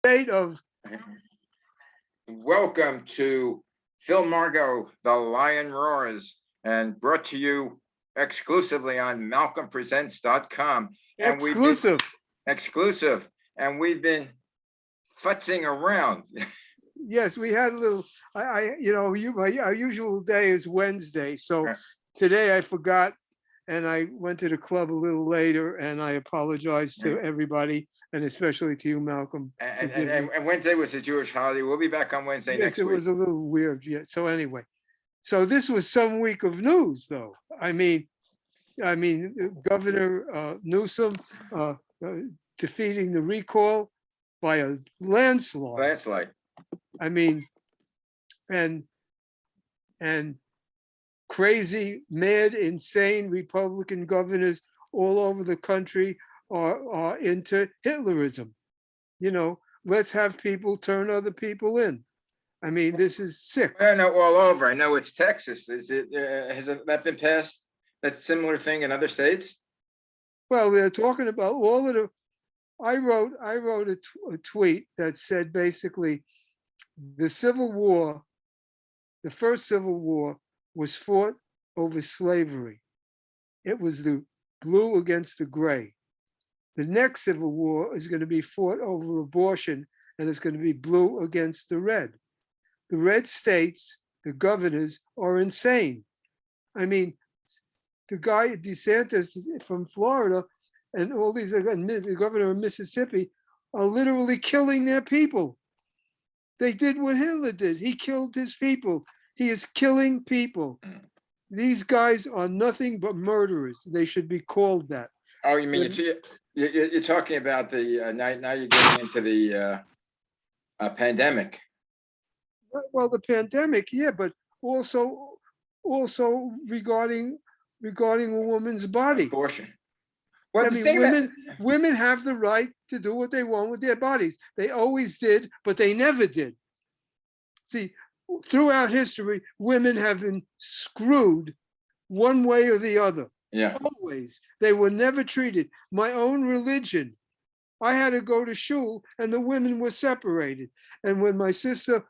State of Welcome to Phil Margo, The Lion Roars, and brought to you exclusively on MalcolmPresents.com. And we've been exclusive. exclusive, and we've been futzing around. Yes, we had a little. Our usual day is Wednesday, so today I forgot, and I went to the club a little later, and I apologize to everybody, and especially to you, Malcolm. And Wednesday was a Jewish holiday. We'll be back on Wednesday Yes, next it week. was a little weird. Yeah. So anyway, so this was some week of news, though. Governor Newsom defeating the recall by a landslide. Landslide. I mean, and crazy, mad, insane Republican governors all over the country are into Hitlerism. Let's have people turn other people in. I mean, this is sick. I know all over. I know it's Texas. Is it? Has that been passed? That similar thing in other states? Well, they're talking about all of the. I wrote a tweet that said basically, the Civil War, the first Civil War, was fought over slavery. It was the blue against the gray. The next Civil War is going to be fought over abortion, and it's going to be blue against the red. The red states, the governors, are insane. I mean, the guy DeSantis from Florida and all these, the governor of Mississippi, are literally killing their people. They did what Hitler did. He killed his people. He is killing people. These guys are nothing but murderers. They should be called that. Oh, you mean you're talking about the now you're getting into the pandemic. Well, the pandemic, yeah, but also regarding a woman's body. Abortion. Well, I mean, women have the right to do what they want with their bodies. They always did, but they never did. See, throughout history, women have been screwed one way or the other. Yeah. Always. They were never treated. My own religion, I had to go to shul, and the women were separated. And when my sister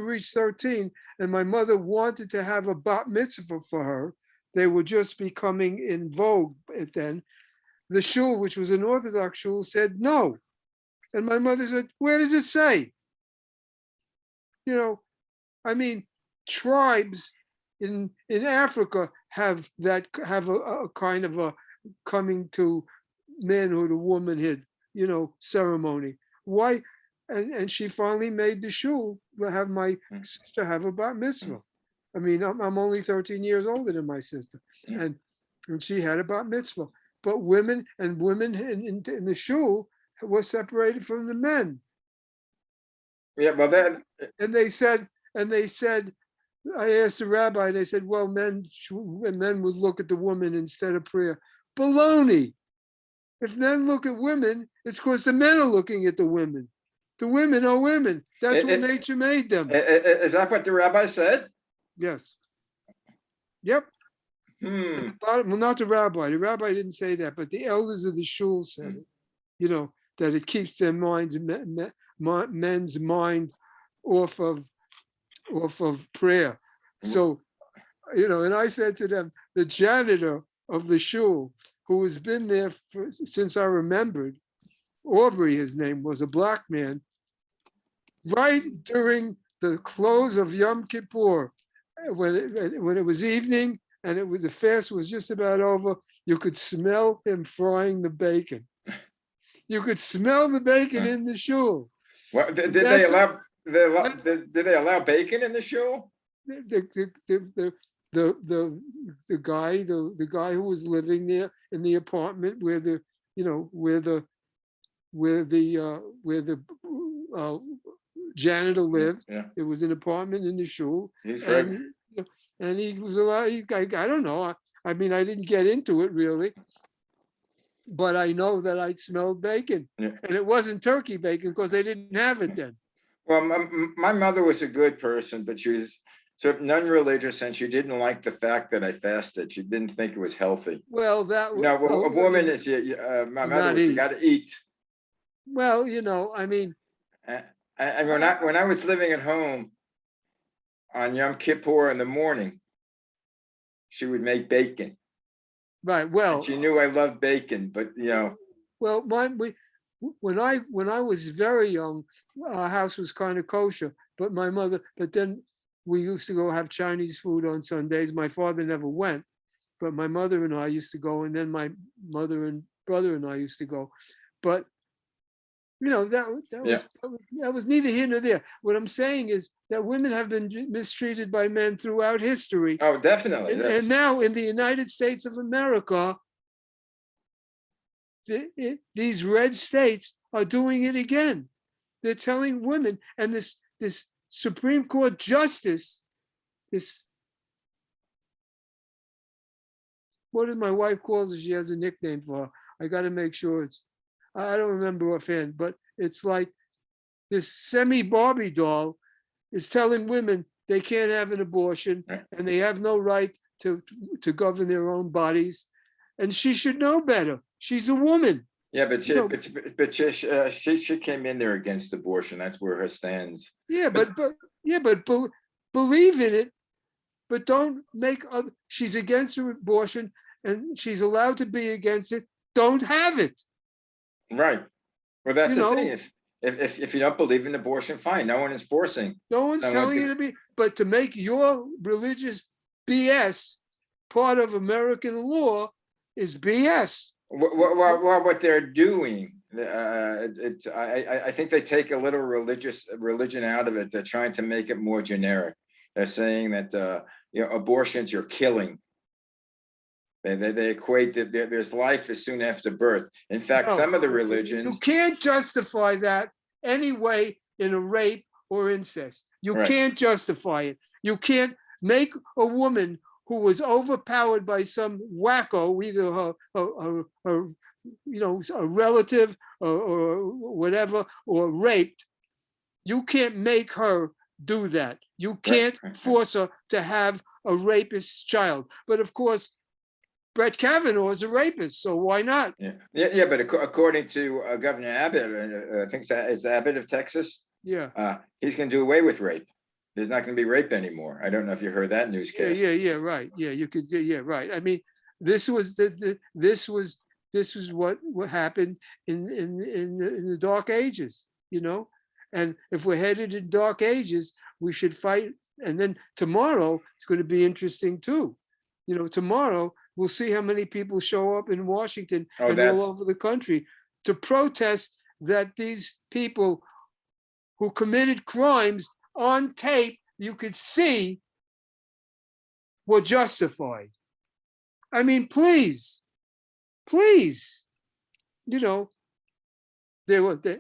reached 13, and my mother wanted to have a bat mitzvah for her, they were just becoming in vogue then. The shul, which was an Orthodox shul, said no. And my mother said, where does it say? Tribes in Africa have a kind of a coming to manhood or womanhood, ceremony. Why? And she finally made the shul to have my sister have a bat mitzvah. I mean, I'm only 13 years older than my sister, and she had a bat mitzvah. But women in the shul were separated from the men. Yeah, well, and they said, I asked the rabbi, they said, well, men would look at the woman instead of prayer. Baloney. If men look at women, it's because the men are looking at the women. The women are women. That's what nature made them. Is that what the rabbi said? Yes. Yep. Well, not the rabbi. The rabbi didn't say that, but the elders of the shul said it. That it keeps their men's mind off of prayer. So, and I said to them, the janitor of the shul, who has been there since I remembered, Aubrey, his name was, a black man, right during the close of Yom Kippur, when it was evening and the fast was just about over, you could smell him frying the bacon. You could smell the bacon in the shul. Well, did they allow bacon in the shul? The guy who was living there in the apartment where the janitor lived. Yeah. It was an apartment in the shul. And he was allowed. I don't know. I mean, I didn't get into it really, but I know that I smelled bacon, and it wasn't turkey bacon because they didn't have it then. Well, my mother was a good person, but she was sort of non-religious, and she didn't like the fact that I fasted. She didn't think it was healthy. Well, that a woman is my mother was, you got to eat. Well, I mean, And when I was living at home on Yom Kippur in the morning, she would make bacon. Right. And Well, she knew I loved bacon, but well, when I was very young, our house was kind of kosher, but then we used to go have Chinese food on Sundays. My father never went, but my mother and I used to go, and then my mother and brother and I used to go. But yeah. that was neither here nor there. What I'm saying is that women have been mistreated by men throughout history, Oh, definitely. and now in the United States of America, these red states are doing it again. They're telling women, and this Supreme Court justice, this, what did my wife calls her? She has a nickname for her. I got to make sure I don't remember offhand, but it's like this semi Barbie doll is telling women they can't have an abortion and they have no right to govern their own bodies, and she should know better. She's a woman. Yeah, but she came in there against abortion. That's where her stands. Yeah, but believe in it, but don't make other. She's against abortion, and she's allowed to be against it. Don't have it. Right. Well, that's the thing. If you don't believe in abortion, fine. No one is forcing. No one's telling you to be, but to make your religious BS part of American law is BS. What they're doing, I think they take a little religion out of it. They're trying to make it more generic. They're saying that abortions, you're killing. They equate that there's life as soon after birth. In fact, some of the religions, you can't justify that anyway in a rape or incest. You can't justify it. You can't make a woman who was overpowered by some wacko, either a relative or whatever, or raped. You can't make her do that. You can't force her to have a rapist child. But of course, Brett Kavanaugh is a rapist, so why not? Yeah. But according to Governor Abbott, I think it's Abbott of Texas. Yeah. He's going to do away with rape. There's not going to be rape anymore. I don't know if you heard that newscast. Yeah, right. Yeah, you could. Yeah, right. I mean, this was what happened in the Dark Ages, And if we're headed in Dark Ages, we should fight. And then tomorrow it's going to be interesting too. Tomorrow we'll see how many people show up in Washington and all over the country to protest that these people who committed crimes on tape, you could see, were justified. I mean, please, there were they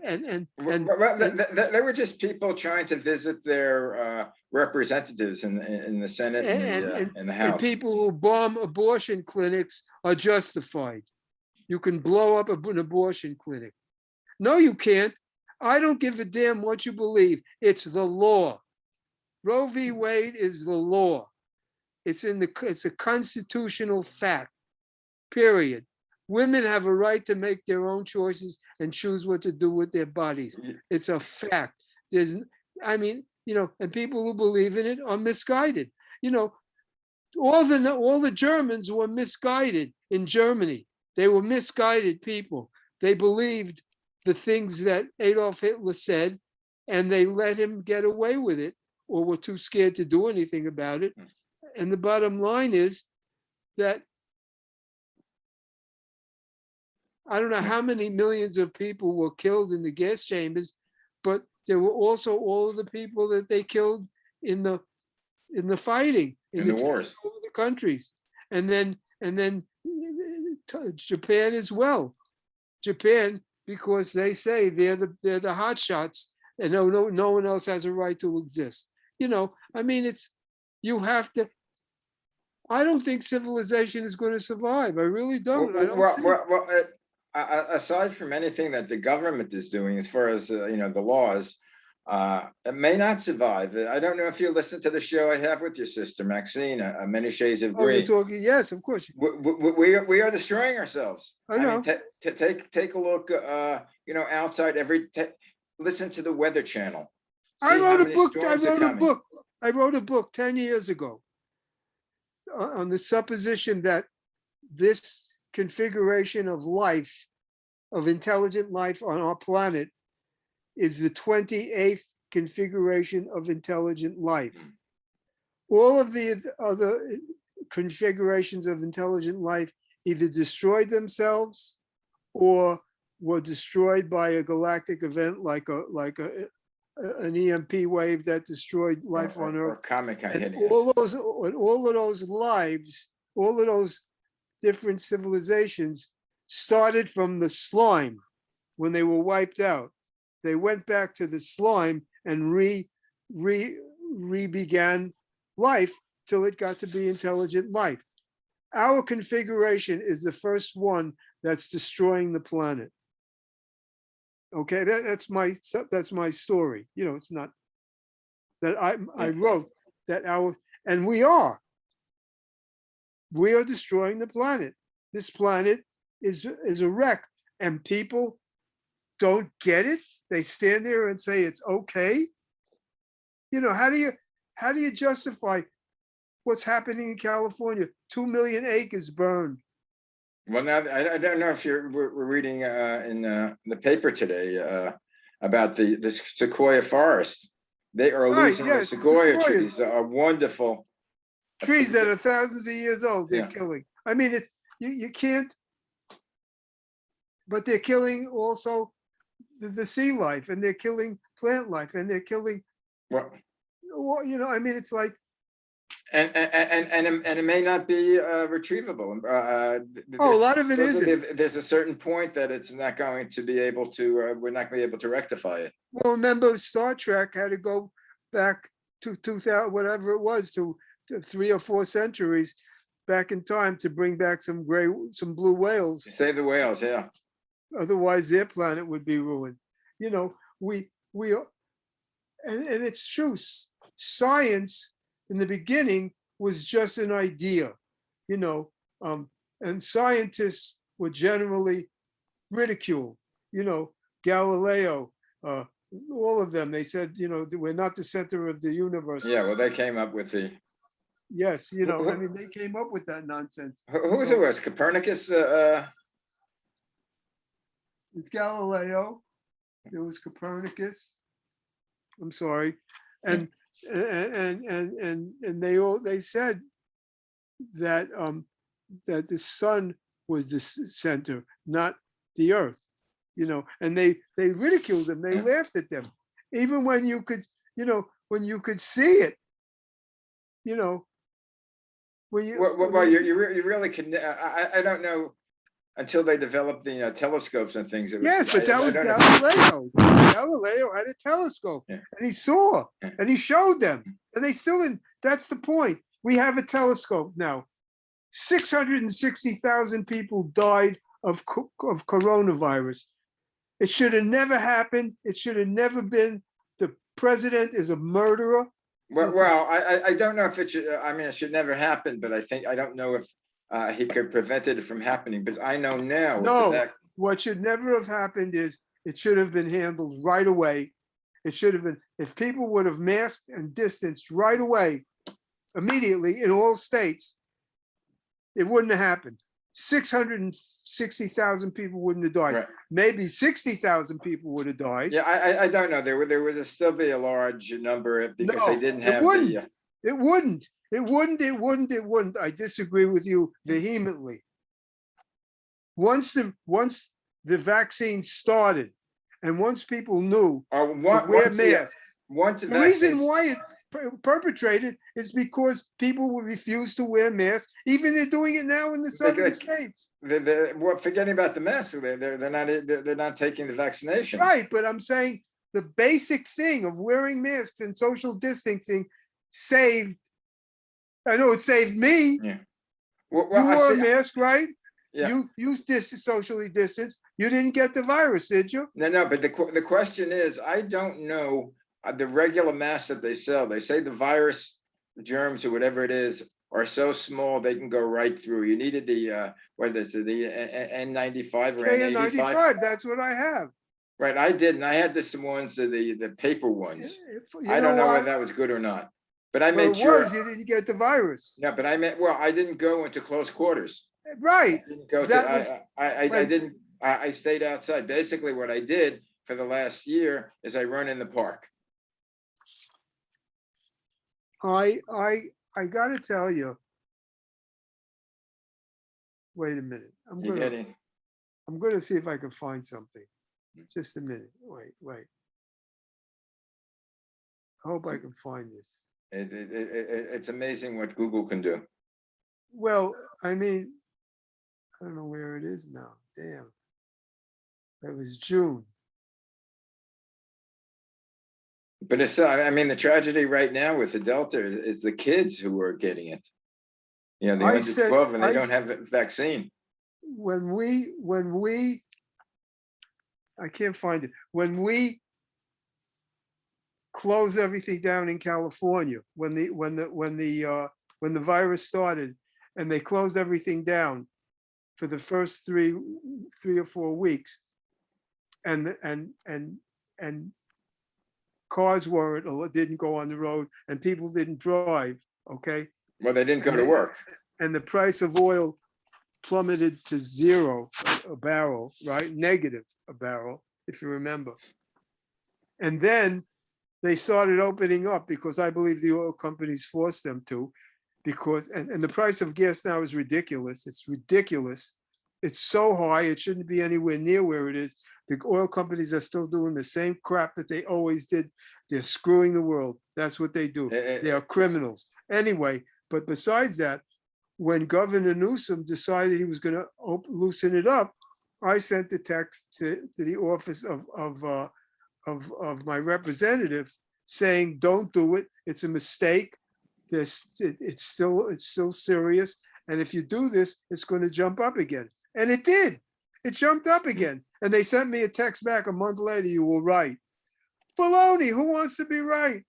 were just people trying to visit their representatives in the Senate and the House. And people who bomb abortion clinics are justified. You can blow up an abortion clinic. No, you can't. I don't give a damn what you believe. It's the law. Roe v. Wade is the law. It's a constitutional fact, period. Women have a right to make their own choices and choose what to do with their bodies. It's a fact. And people who believe in it are misguided. All the Germans were misguided in Germany. They were misguided people. They believed the things that Adolf Hitler said, and they let him get away with it, or were too scared to do anything about it. And the bottom line is that I don't know how many millions of people were killed in the gas chambers, but there were also all of the people that they killed in the fighting, in the wars over the countries, and then Japan as well. Japan, because they say they're the hot shots, and no one else has a right to exist. You have to. I don't think civilization is going to survive. I really don't. Aside from anything that the government is doing, as far as the laws, it may not survive. I don't know if you listen to the show I have with your sister Maxine, Many Shades of Grey. Oh, you're talking? Yes, of course. We are destroying ourselves. I know. Take a look. Outside listen to the Weather Channel. I See how wrote a many book. I storms are wrote a coming. book. I wrote a book 10 years ago on the supposition that this configuration of life, of intelligent life on our planet, is the 28th configuration of intelligent life. All of the other configurations of intelligent life either destroyed themselves or were destroyed by a galactic event like an EMP wave that destroyed life on Earth. Or comic And hitting us. all of those lives, all of those different civilizations started from the slime when they were wiped out. They went back to the slime and began life till it got to be intelligent life. Our configuration is the first one that's destroying the planet. Okay, that's my story. You know, it's not that I wrote that and we are destroying the planet. This planet is a wreck, and people don't get it. They stand there and say it's okay. You know, how do you justify what's happening in California? 2 million acres burned. Well, now I don't know if we're reading in the paper today about the sequoia forest. They are Right, losing the yes, sequoia sequoias. trees that are wonderful. Trees that are thousands of years old, they're Yeah. killing. I mean, it's you can't, but they're killing also the sea life, and they're killing plant life, and they're killing, Well, you know, I mean, it's like, and it may not be retrievable. oh, a lot of it isn't. There's a certain point that it's not going to be able to. We're not going to be able to rectify it. Well, remember Star Trek had to go back to 2000, whatever it was, to 3 or 4 centuries back in time to bring back some blue whales. Save the whales, yeah. Otherwise, their planet would be ruined. You know, we are, and it's true. Science in the beginning was just an idea, you know, and scientists were generally ridiculed. You know, Galileo, all of them. They said, you know, we're not the center of the universe. Yeah, well, they came up with the. Yes, you know, I mean, they came up with that nonsense. Who was it? Was Copernicus? It's Galileo. There was Copernicus. I'm sorry, and they said that that the sun was the center, not the earth. You know, and they ridiculed them. They laughed at them, even when you could, you know, when you could see it. You know, when you. Well, you really can. I don't know. Until they developed the telescopes and things. Yes, but that was Galileo. Galileo had a telescope, and he saw, and he showed them, and they still didn't. That's the point. We have a telescope now. 660,000 people died of coronavirus. It should have never happened. It should have never been. The president is a murderer. Well, I don't know if it should. I mean, it should never happen. But I don't know if he could prevent it from happening, because I know now. No, what should never have happened is it should have been handled right away. It should have been, if people would have masked and distanced right away, immediately in all states, it wouldn't have happened. 660,000 people wouldn't have died. Right. Maybe 60,000 people would have died. Yeah, I don't know. There would still be a large number because they didn't have It wouldn't. I disagree with you vehemently. Once the vaccine started, and once people knew to wear masks, the reason why it perpetrated is because people would refuse to wear masks. Even they're doing it now in the southern states. Well, forgetting about the masks, they're not taking the vaccination. Right, but I'm saying the basic thing of wearing masks and social distancing saved. I know it saved me. Yeah. You wore a mask, right? Yeah. You socially distanced. You didn't get the virus, did you? No. But the question is, I don't know the regular masks that they sell. They say the virus germs or whatever it is are so small they can go right through. You needed the what is it, the N95 or N85? N95. That's what I have. Right, I did, and I had this ones, the paper ones. You I know don't know whether what? that was good or not, but I Well, made it was, sure, you didn't get the virus. no, but I meant, well, I didn't go into close quarters. I Right. didn't go to, That was I when didn't, I stayed outside. Basically, what I did for the last year is I run in the park. I gotta tell you, wait a minute. You getting, I'm gonna see if I can find something. Just a minute. Wait. I hope I can find this. it's amazing what Google can do. Well, I mean, I don't know where it is now. Damn. That was June. But it's, I mean, the tragedy right now with the Delta is the kids who are getting it. You know, the I under said 12 and they I don't have a vaccine. when we I can't find it. When we close everything down in California, when the virus started and they closed everything down for the first 3 or 4 weeks, and cars weren't or didn't go on the road and people didn't drive, okay? Well, they didn't go And to they, work. and the price of oil plummeted to zero a barrel, right? Negative a barrel, if you remember. And then they started opening up because I believe the oil companies forced them to, because and the price of gas now is ridiculous. It's ridiculous. It's so high, it shouldn't be anywhere near where it is. The oil companies are still doing the same crap that they always did. They're screwing the world. That's what they do. They are criminals. Anyway, but besides that, when Governor Newsom decided he was going to loosen it up, I sent the text to the office of my representative saying, "Don't do it. It's a mistake. It's still serious. And if you do this, it's going to jump up again." And it did. It jumped up again. And they sent me a text back a month later. "You were right." Baloney. Who wants to be right?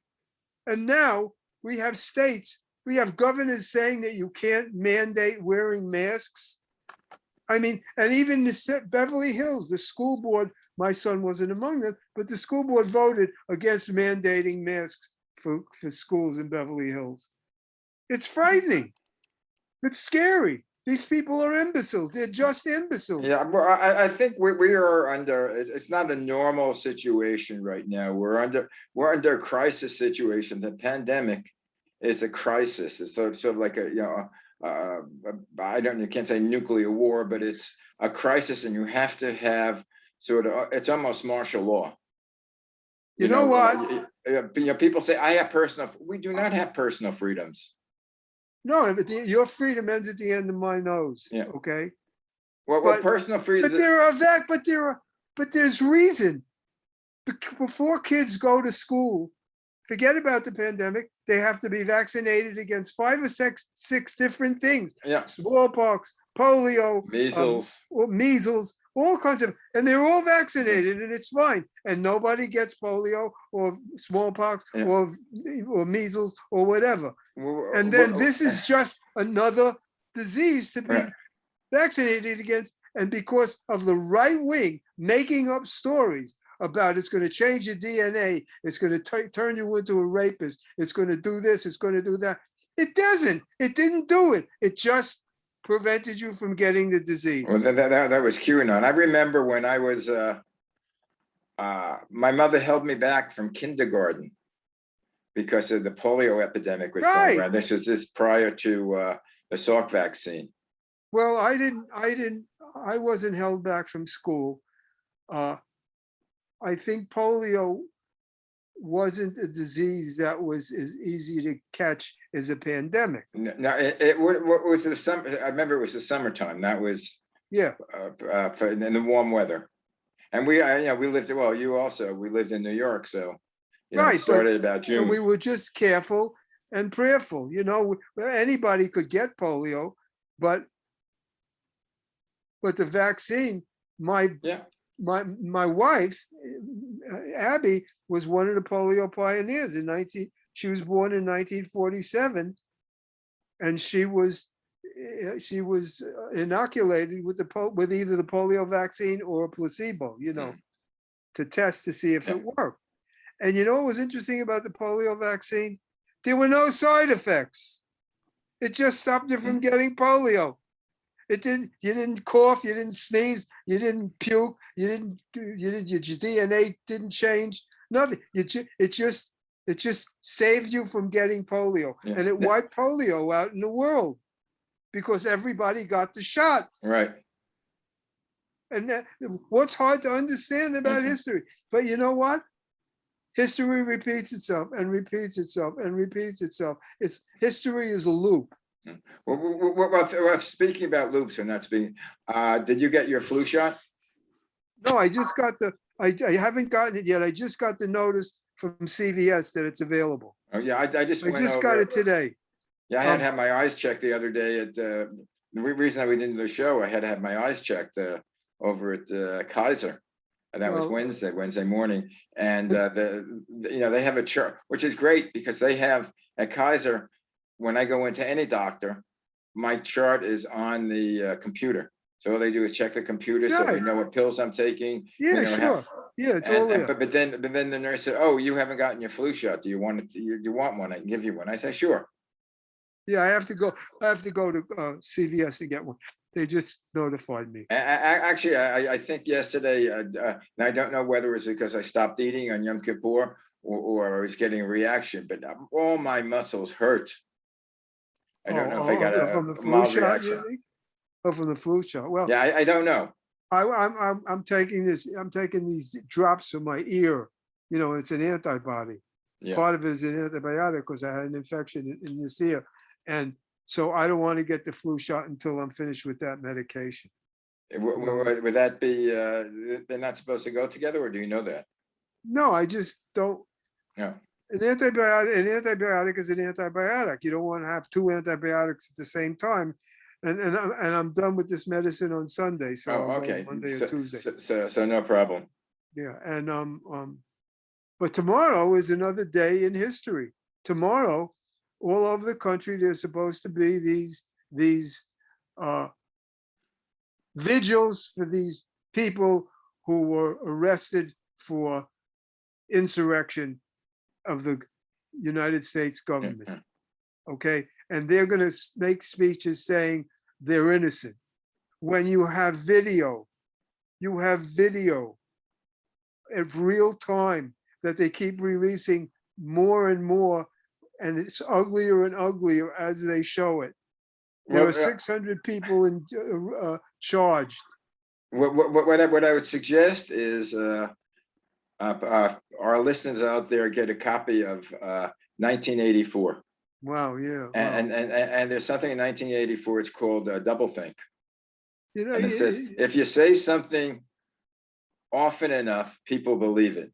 And now we have states. We have governors saying that you can't mandate wearing masks. I mean, and even the Beverly Hills, the school board, my son wasn't among them, but the school board voted against mandating masks for schools in Beverly Hills. It's frightening. It's scary. These people are imbeciles. They're just imbeciles. Yeah, well, I think we are under, it's not a normal situation right now. We're under a crisis situation. The pandemic is a crisis. It's sort of like a, you can't say nuclear war, but it's a crisis, and you have to have sort of, it's almost martial law. You know what? People say, we do not have personal freedoms. No, but your freedom ends at the end of my nose. Yeah. Okay. Well, personal freedom. But there's reason. Before kids go to school, forget about the pandemic. They have to be vaccinated against 5 or 6 different things. Yeah. Smallpox, polio, measles, all kinds of, and they're all vaccinated, and it's fine. And nobody gets polio or smallpox or measles or whatever. And then this is just another disease to be vaccinated against. And because of the right wing making up stories about it's going to change your DNA, it's going to turn you into a rapist, it's going to do this, it's going to do that. It doesn't. It didn't do it. It just prevented you from getting the disease. Well, that was QAnon. I remember when I was, my mother held me back from kindergarten because of the polio epidemic was going around. This was just prior to the Salk vaccine. Well, I wasn't held back from school. I think polio wasn't a disease that was as easy to catch as a pandemic. No, what was the summer? I remember it was the summertime. That was in the warm weather. And we lived, well, you also, we lived in New York, so it started about June. We were just careful and prayerful. Anybody could get polio, but the vaccine, my wife, Abby, was one of the polio pioneers she was born in 1947, and she was inoculated with either the polio vaccine or a placebo, to test to see if Yeah. it worked. And you know what was interesting about the polio vaccine? There were no side effects. It just stopped you from getting polio. It didn't. You didn't cough. You didn't sneeze. You didn't puke. You didn't. Your DNA didn't change. Nothing. It just saved you from getting polio, Yeah. and it wiped polio out in the world because everybody got the shot. Right. And what's hard to understand about history? But you know what? History repeats itself and repeats itself and repeats itself. It's history is a loop. Well, speaking about loops or not speaking, did you get your flu shot? No, I just got I haven't gotten it yet. I just got the notice from CVS that it's available. Oh, yeah, I just went over. Got it today. Yeah, I had to have my eyes checked the other day at the reason we didn't do the show. I had to have my eyes checked over at Kaiser. And that was Wednesday morning. And they have a chart, which is great because they have at Kaiser, when I go into any doctor, my chart is on the computer. So all they do is check the computer so they know what pills I'm taking. Yeah, sure. Yeah, it's all there. But then the nurse said, "Oh, you haven't gotten your flu shot. Do you want it? You want one? I can give you one." I say, "Sure." Yeah, I have to go to CVS to get one. They just notified me. Actually, I think yesterday, and I don't know whether it was because I stopped eating on Yom Kippur or I was getting a reaction, but all my muscles hurt. I don't know if I got from the a flu mild shot. reaction. You think? Oh, from the flu shot. Well, Yeah, I don't know. I'm taking this. I'm taking these drops from my ear. You know, it's an antibody. Yeah. Part of it is an antibiotic because I had an infection in this ear, and so I don't want to get the flu shot until I'm finished with that medication. Would that be they're not supposed to go together, or do you know that? No, I just don't. Yeah. An antibiotic is an antibiotic. You don't want to have two antibiotics at the same time. And I'm done with this medicine on Sunday, so I'll okay. go Monday or Tuesday. So no problem. Yeah, and but tomorrow is another day in history. Tomorrow, all over the country, there's supposed to be these vigils for these people who were arrested for insurrection of the United States government. Okay, and they're going to make speeches saying they're innocent. When you have video of real time that they keep releasing more and more, and it's uglier and uglier as they show it. There are 600 people charged. What I would suggest is our listeners out there get a copy of 1984. Wow, yeah. Wow. And there's something in 1984. It's called Doublethink. You know, and it says if you say something often enough, people believe it.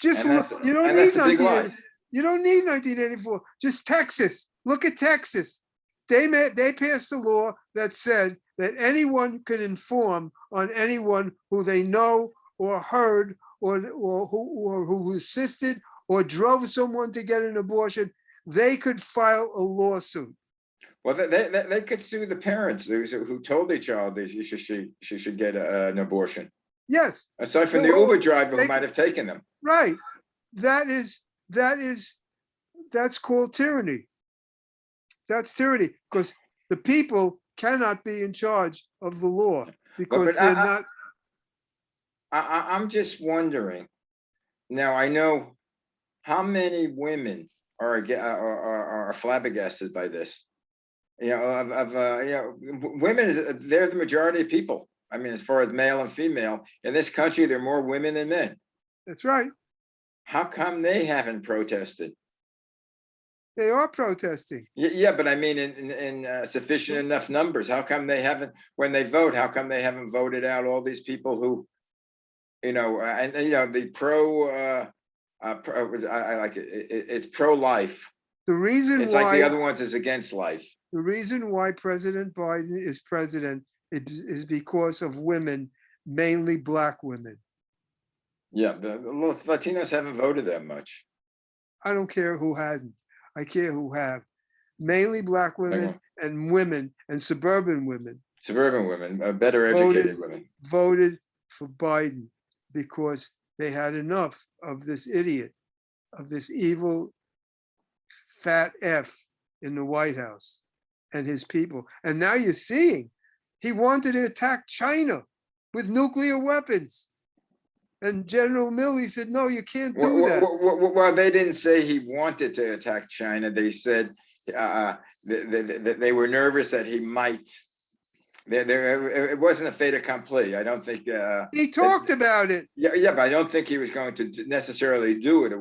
Just look. You don't need 1984. Just Texas. Look at Texas. They passed a law that said that anyone could inform on anyone who they know or heard or who assisted or drove someone to get an abortion. They could file a lawsuit. Well, they could sue the parents who told their child she should get an abortion. Yes. Aside from the Uber driver who might have taken them. Right. That's called tyranny. That's tyranny because the people cannot be in charge of the law because they're not. I'm just wondering. Now I know how many women are flabbergasted by this. Women, they're the majority of people. I mean, as far as male and female in this country, there are more women than men. That's right. How come they haven't protested? They are protesting. Yeah, but I mean, in sufficient enough numbers. How come they haven't, when they vote? How come they haven't voted out all these people who, the pro? I like it. It's pro-life. The reason it's like the other ones is against life. The reason why President Biden is president is because of women, mainly Black women. Yeah, the Latinos haven't voted that much. I don't care who hadn't. I care who have. Mainly Black women and women and suburban women. Suburban women, better educated women. Voted for Biden because they had enough of this idiot, of this evil fat F in the White House and his people. And now you're seeing he wanted to attack China with nuclear weapons. And General Milley said, no, you can't do that. Well, they didn't say he wanted to attack China. They said they were nervous that he might. It wasn't a fait accompli. I don't think. He talked about it. Yeah, but I don't think he was going to necessarily do it.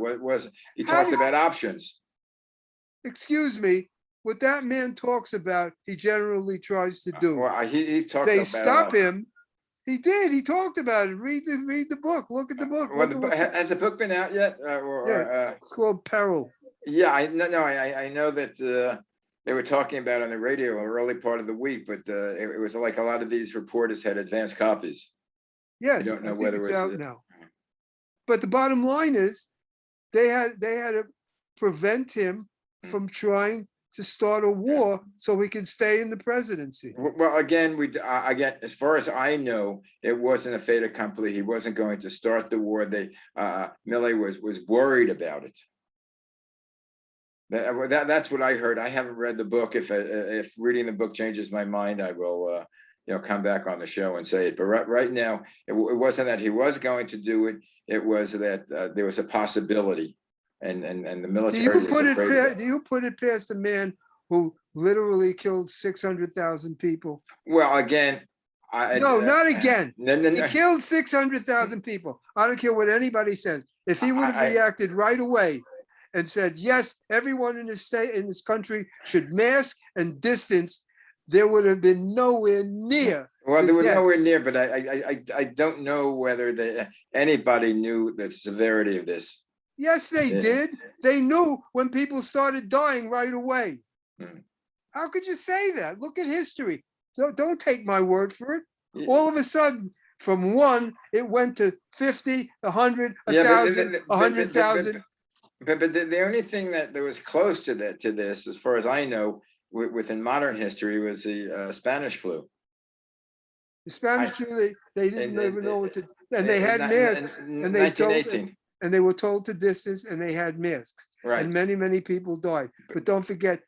He talked about options. Excuse me, what that man talks about, he generally tries to do. Well, he talked They about stop him. He did. He talked about it. Read the book. Look at the book. Has the book been out yet? Yeah, it's called Peril. Yeah, I know that they were talking about it on the radio early part of the week, but it was like a lot of these reporters had advanced copies. Yes, I don't know think whether it's it's out now. But the bottom line is, they had to prevent him from trying to start a war so he can stay in the presidency. Well, again, as far as I know, it wasn't a fait accompli. He wasn't going to start the war. Milley was worried about it. That's what I heard. I haven't read the book. If reading the book changes my mind, I will come back on the show and say it. But right now, it wasn't that he was going to do it. It was that there was a possibility, and the military. Do you put it past a man who literally killed 600,000 people? Well, again, not again. No. He killed 600,000 people. I don't care what anybody says. If he would have reacted right away and said, yes, everyone in this state, in this country should mask and distance, there would have been nowhere near. Well, there was nowhere near, but I don't know whether anybody knew the severity of this. Yes, they did. They knew when people started dying right away. How could you say that? Look at history. Don't take my word for it. All of a sudden, from 1, it went to 50, 100, 1,000, 100,000. But the only thing that was close to this, as far as I know, within modern history, was the Spanish flu. The Spanish flu, they didn't even know what to, and they had masks, and they were told to distance, and they had masks, right. And many people died. But don't forget,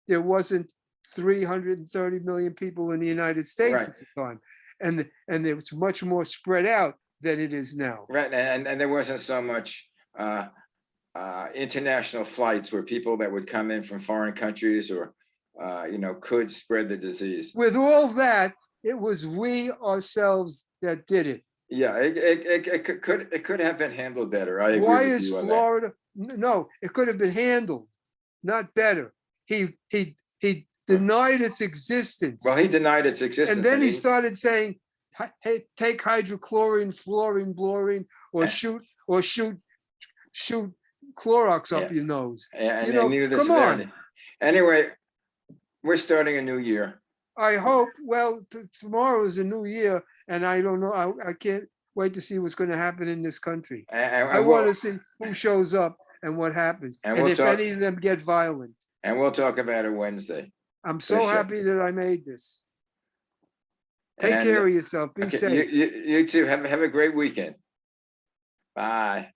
there wasn't 330 million people in the United States right. at the time, and it was much more spread out than it is now. Right, and there wasn't so much international flights where people that would come in from foreign countries or could spread the disease. With all that, it was we ourselves that did it. Yeah, it could have been handled better. I agree. Why is Florida? No, it could have been handled, not better. He denied its existence. Well, he denied its existence, and then he started saying, "Hey, take hydrochlorine, fluorine, bromine, or shoot Clorox up your nose." And come on. Anyway, we're starting a new year. I hope. Well, tomorrow is a new year, and I don't know. I can't wait to see what's going to happen in this country. I want to see who shows up and what happens, and if any of them get violent. And we'll talk about it Wednesday. I'm so happy that I made this. Take care of yourself. Be safe. You too. Have a great weekend. Bye.